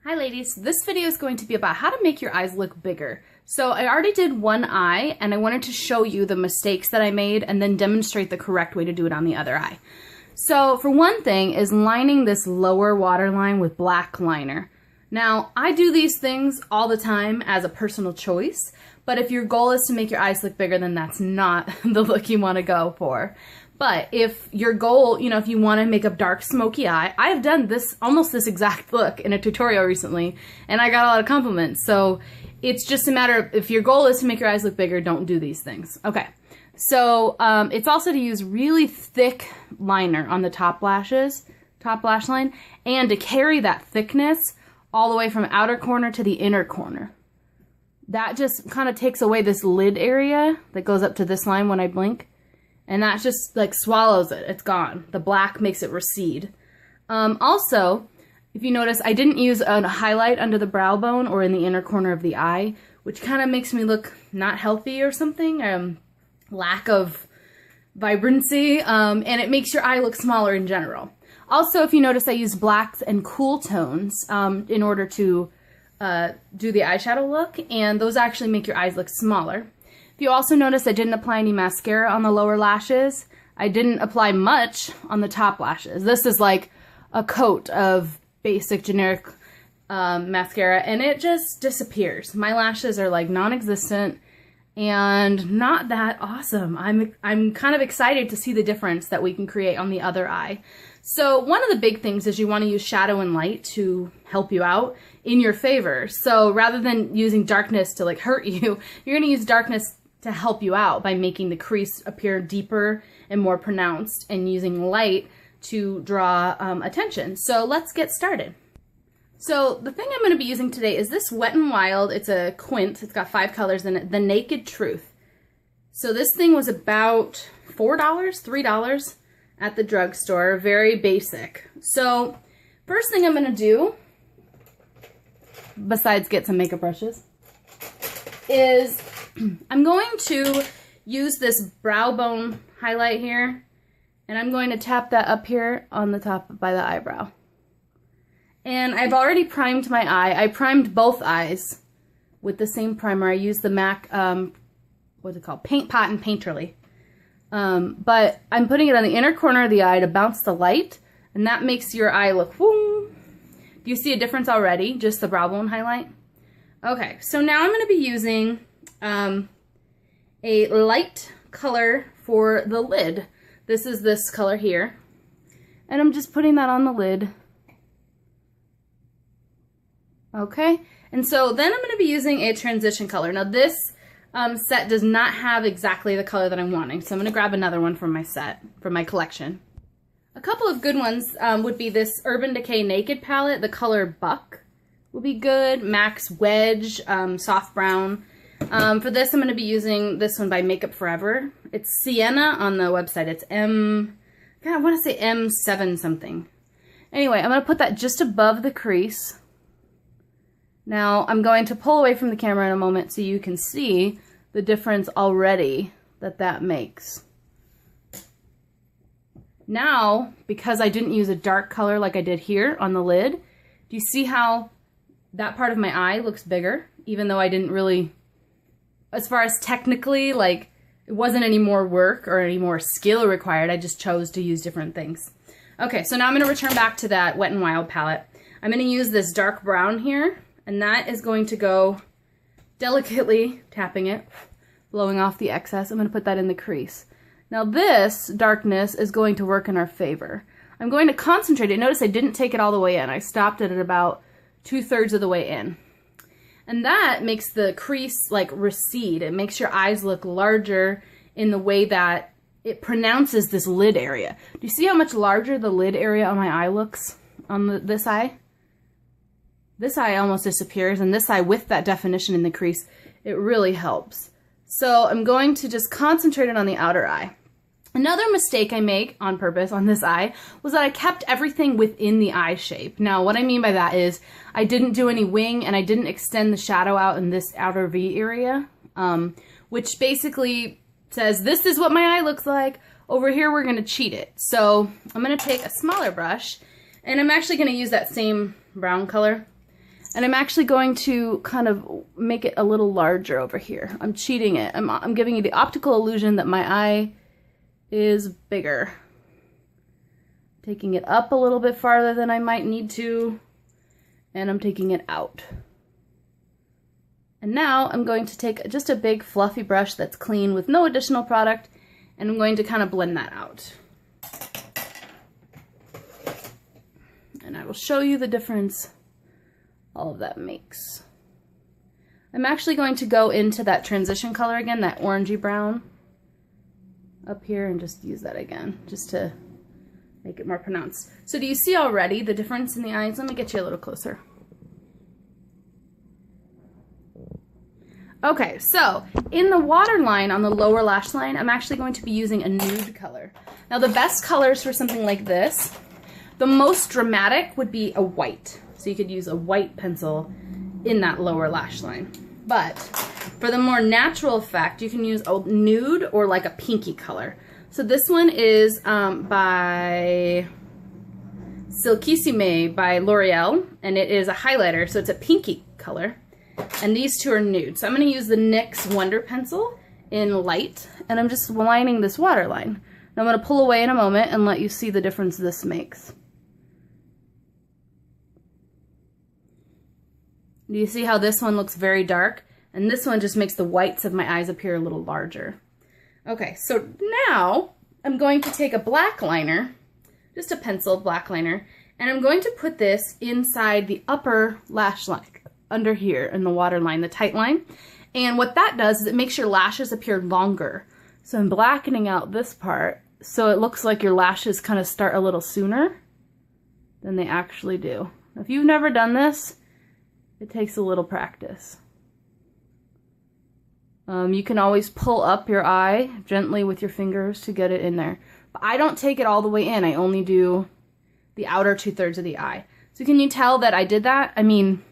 Hi ladies, this video is going to be about how to make your eyes look bigger. So I already did one eye and I wanted to show you the mistakes that I made and then demonstrate the correct way to do it on the other eye. So for one thing is lining this lower waterline with black liner. Now I do these things all the time as a personal choice, but if your goal is to make your eyes look bigger, then that's not the look you want to go for. But if your goal, if you want to make a dark smoky eye, I have done almost this exact look in a tutorial recently, and I got a lot of compliments. So it's just a matter of, if your goal is to make your eyes look bigger, don't do these things. Okay, so it's also to use really thick liner on the top lash line, and to carry that thickness all the way from outer corner to the inner corner. That just kind of takes away this lid area that goes up to this line when I blink. And that just like swallows it. It's gone. The black makes it recede. Also, if you notice, I didn't use a highlight under the brow bone or in the inner corner of the eye, which kind of makes me look not healthy or something. Lack of vibrancy. And it makes your eye look smaller in general. Also, if you notice, I used blacks and cool tones in order to do the eyeshadow look. And those actually make your eyes look smaller. If you also notice, I didn't apply any mascara on the lower lashes. I didn't apply much on the top lashes. This is like a coat of basic generic mascara, and it just disappears. My lashes are like non-existent and not that awesome. I'm kind of excited to see the difference that we can create on the other eye. So one of the big things is you want to use shadow and light to help you out in your favor. So rather than using darkness to like hurt you, you're going to use darkness to help you out by making the crease appear deeper and more pronounced, and using light to draw attention. So let's get started. So the thing I'm going to be using today is this Wet n Wild. It's a quint. It's got 5 colors in it. The Naked Truth. So this thing was about $4, $3 at the drugstore. Very basic. So first thing I'm going to do, besides get some makeup brushes, is I'm going to use this brow bone highlight here, and I'm going to tap that up here on the top by the eyebrow. And I've already primed my eye. I primed both eyes with the same primer. I used the MAC, what's it called? Paint Pot and Painterly. But I'm putting it on the inner corner of the eye to bounce the light, and that makes your eye look, whoo. Do you see a difference already? Just the brow bone highlight? Okay, so now I'm going to be using a light color for the lid. This is this color here, and I'm just putting that on the lid. Okay, and so then I'm going to be using a transition color. Now this set does not have exactly the color that I'm wanting, so I'm going to grab another one from my set, from my collection. A couple of good ones would be this Urban Decay Naked palette. The color Buck will be good. Max Wedge, soft brown. For this, I'm going to be using this one by Makeup Forever. It's Sienna on the website. It's I want to say M7 something. Anyway, I'm going to put that just above the crease. Now, I'm going to pull away from the camera in a moment so you can see the difference already that makes. Now, because I didn't use a dark color like I did here on the lid, do you see how that part of my eye looks bigger, even though I didn't really, as far as technically, like, it wasn't any more work or any more skill required. I just chose to use different things. Okay, so now I'm going to return back to that Wet n Wild palette. I'm going to use this dark brown here, and that is going to go delicately, tapping it, blowing off the excess. I'm going to put that in the crease. Now this darkness is going to work in our favor. I'm going to concentrate it. Notice I didn't take it all the way in. I stopped it at about 2/3 of the way in. And that makes the crease like recede. It makes your eyes look larger in the way that it pronounces this lid area. Do you see how much larger the lid area on my eye looks on this eye? This eye almost disappears, and this eye with that definition in the crease, it really helps. So I'm going to just concentrate it on the outer eye. Another mistake I make on purpose on this eye was that I kept everything within the eye shape. Now, what I mean by that is I didn't do any wing, and I didn't extend the shadow out in this outer V area, which basically says, this is what my eye looks like. Over here, we're going to cheat it. So I'm going to take a smaller brush, and I'm actually going to use that same brown color. And I'm actually going to kind of make it a little larger over here. I'm cheating it. I'm giving you the optical illusion that my eye is bigger. Taking it up a little bit farther than I might need to, and I'm taking it out. And now I'm going to take just a big fluffy brush that's clean with no additional product, and I'm going to kind of blend that out. And I will show you the difference all of that makes. I'm actually going to go into that transition color again, that orangey brown up here, and just use that again, just to make it more pronounced. So do you see already the difference in the eyes? Let me get you a little closer. Okay, so in the waterline on the lower lash line, I'm actually going to be using a nude color. Now the best colors for something like this, the most dramatic would be a white. So you could use a white pencil in that lower lash line. But for the more natural effect, you can use a nude or like a pinky color. So this one is by Silkissime by L'Oreal, and it is a highlighter, so it's a pinky color. And these two are nude. So I'm going to use the NYX Wonder Pencil in light, and I'm just lining this waterline. And I'm going to pull away in a moment and let you see the difference this makes. Do you see how this one looks very dark? And this one just makes the whites of my eyes appear a little larger. Okay, so now I'm going to take a black liner, just a pencil black liner, and I'm going to put this inside the upper lash line, under here in the waterline, the tight line. And what that does is it makes your lashes appear longer. So I'm blackening out this part so it looks like your lashes kind of start a little sooner than they actually do. If you've never done this, it takes a little practice. You can always pull up your eye gently with your fingers to get it in there. But I don't take it all the way in. I only do the outer 2/3 of the eye. So can you tell that I did that? I mean,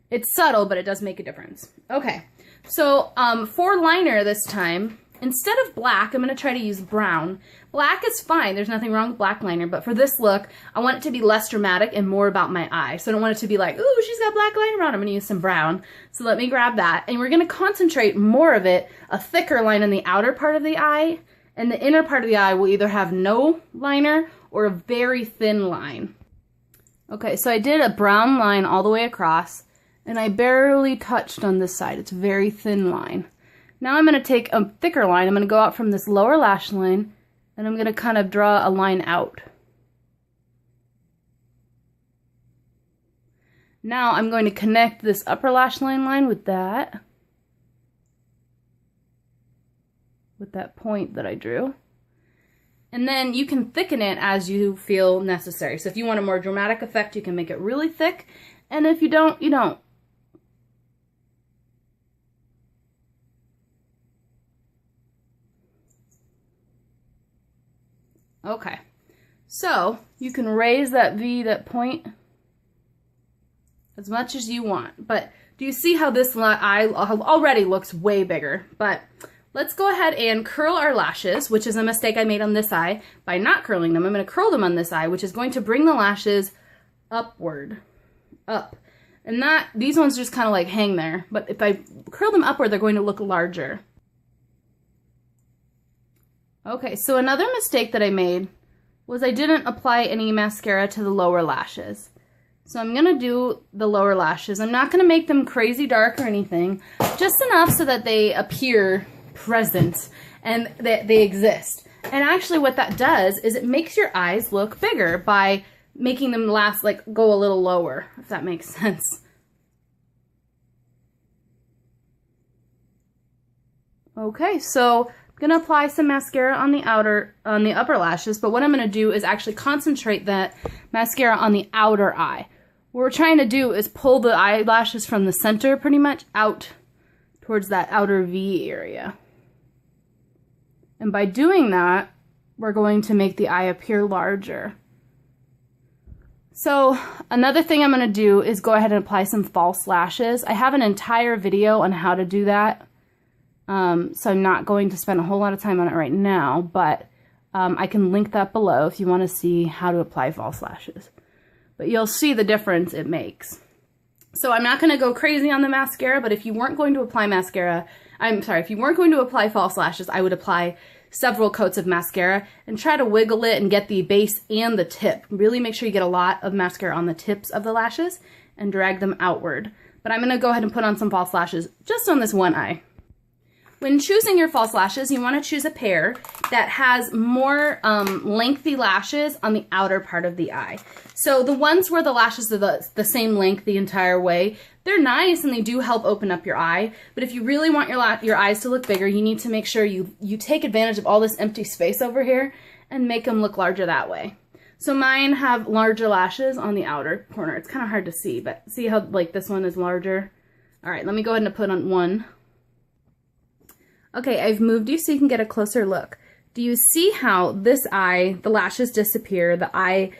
it's subtle, but it does make a difference. Okay, so for liner this time, instead of black, I'm going to try to use brown. Black is fine. There's nothing wrong with black liner, but for this look, I want it to be less dramatic and more about my eye. So I don't want it to be like, ooh, she's got black liner on. I'm going to use some brown. So let me grab that. And we're going to concentrate more of it, a thicker line in the outer part of the eye, and the inner part of the eye will either have no liner or a very thin line. Okay, so I did a brown line all the way across, and I barely touched on this side. It's a very thin line. Now I'm going to take a thicker line. I'm going to go out from this lower lash line, and I'm going to kind of draw a line out. Now I'm going to connect this upper lash line with that point that I drew. And then you can thicken it as you feel necessary. So if you want a more dramatic effect, you can make it really thick. And if you don't, you don't. Okay, so you can raise that V, that point, as much as you want. But do you see how this eye already looks way bigger? But let's go ahead and curl our lashes, which is a mistake I made on this eye by not curling them. I'm going to curl them on this eye, which is going to bring the lashes upward, up. And these ones just kind of like hang there. But if I curl them upward, they're going to look larger. Okay, so another mistake that I made was I didn't apply any mascara to the lower lashes. So I'm going to do the lower lashes. I'm not going to make them crazy dark or anything, just enough so that they appear present and that they exist. And actually what that does is it makes your eyes look bigger by making them go a little lower, if that makes sense. Okay, so I'm going to apply some mascara on the upper lashes, but what I'm going to do is actually concentrate that mascara on the outer eye. What we're trying to do is pull the eyelashes from the center pretty much out towards that outer V area. And by doing that, we're going to make the eye appear larger. So another thing I'm going to do is go ahead and apply some false lashes. I have an entire video on how to do that. So I'm not going to spend a whole lot of time on it right now, but I can link that below if you want to see how to apply false lashes. But you'll see the difference it makes. So I'm not going to go crazy on the mascara, but if you weren't going to apply mascara, if you weren't going to apply false lashes, I would apply several coats of mascara and try to wiggle it and get the base and the tip. Really make sure you get a lot of mascara on the tips of the lashes and drag them outward. But I'm going to go ahead and put on some false lashes just on this one eye. When choosing your false lashes, you want to choose a pair that has more lengthy lashes on the outer part of the eye. So the ones where the lashes are the same length the entire way, they're nice and they do help open up your eye. But if you really want your eyes to look bigger, you need to make sure you take advantage of all this empty space over here and make them look larger that way. So mine have larger lashes on the outer corner. It's kind of hard to see, but see how like this one is larger? All right, let me go ahead and put on one. Okay, I've moved you so you can get a closer look. Do you see how this eye, the lashes disappear, the eye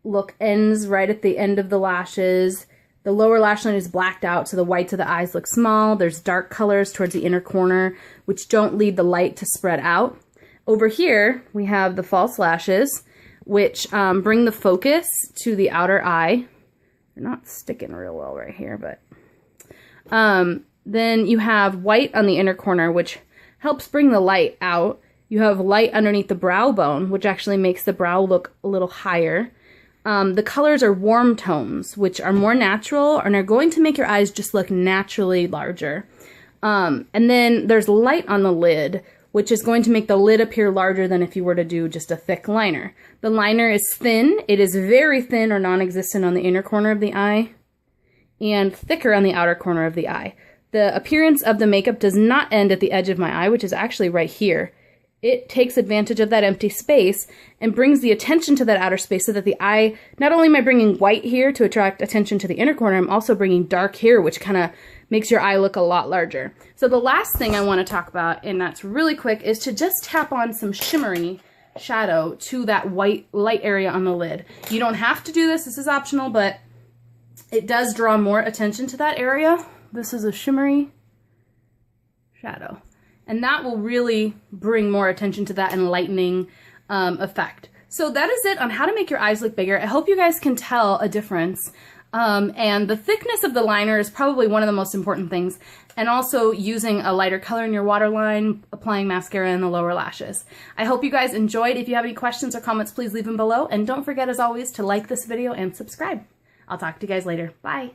look ends right at the end of the lashes, the lower lash line is blacked out so the whites of the eyes look small, there's dark colors towards the inner corner which don't lead the light to spread out. Over here we have the false lashes which bring the focus to the outer eye. They're not sticking real well right here, but then you have white on the inner corner which helps bring the light out. You have light underneath the brow bone, which actually makes the brow look a little higher. The colors are warm tones, which are more natural and are going to make your eyes just look naturally larger. And then there's light on the lid, which is going to make the lid appear larger than if you were to do just a thick liner. The liner is thin. It is very thin or non-existent on the inner corner of the eye and thicker on the outer corner of the eye. The appearance of the makeup does not end at the edge of my eye, which is actually right here. It takes advantage of that empty space and brings the attention to that outer space so that the eye, not only am I bringing white here to attract attention to the inner corner, I'm also bringing dark here, which kind of makes your eye look a lot larger. So the last thing I want to talk about, and that's really quick, is to just tap on some shimmery shadow to that white light area on the lid. You don't have to do this, this is optional, but it does draw more attention to that area. This is a shimmery shadow. And that will really bring more attention to that enlightening effect. So that is it on how to make your eyes look bigger. I hope you guys can tell a difference. And the thickness of the liner is probably one of the most important things. And also using a lighter color in your waterline, applying mascara in the lower lashes. I hope you guys enjoyed. If you have any questions or comments, please leave them below. And don't forget, as always, to like this video and subscribe. I'll talk to you guys later. Bye.